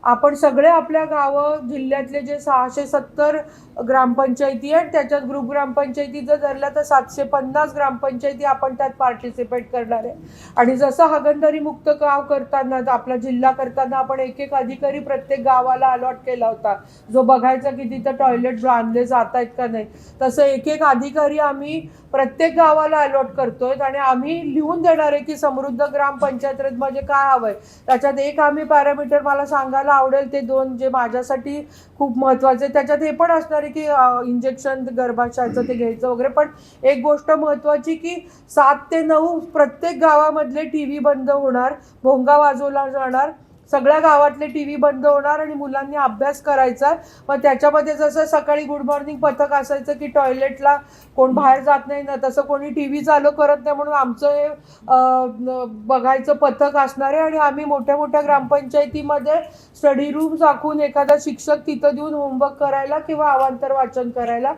आपण सगळे आपल्या गावं जिल्ह्यातले जे 670 ग्रामपंचायती आहेत त्याच्यात ग्रुप ग्रामपंचायती जर धरल्या तर 750 ग्रामपंचायती आपण त्यात पार्टिसिपेट करणार आहे. आणि जसं हागणदारी मुक्त गाव करताना आपला जिल्हा करताना आपण एक एक अधिकारी प्रत्येक गावाला अलॉट केला होता, जो बघायचा की तिथं टॉयलेट बांधले जात आहेत का नाही. तसं एक एक अधिकारी आम्ही प्रत्येक गावाला अलॉट करतोय आणि आम्ही लिहून देणार आहे की समृद्ध ग्रामपंचायत म्हणजे काय हवंय. त्याच्यात एक आम्ही पॅरामीटर मला सांगायला आवडेल ते 2 जे माझ्यासाठी खूप महत्वाचे. त्याच्यात हे पण असणार आहे की इंजेक्शन गर्भाशयाचं ते घ्यायचं वगैरे. पण एक गोष्ट महत्वाची की 7 ते 9 प्रत्येक गावामधले टीव्ही बंद होणार, भोंगा वाजवला जाणार, सगळ्या गावातले टीव्ही बंद होणार आणि मुलांनी अभ्यास करायचा. मग त्याच्यामध्ये जसं सकाळी गुड मॉर्निंग पथक असायचं की टॉयलेटला कोण बाहेर जात नाही ना, तसं कोणी टीव्ही चालू करत नाही म्हणून आमचं हे बघायचं पथक असणार आहे. आणि आम्ही मोठ्या मोठ्या ग्रामपंचायतीमध्ये स्टडी रूम राखून एखादा शिक्षक तिथं देऊन होमवर्क करायला किंवा अवांतर वाचन करायला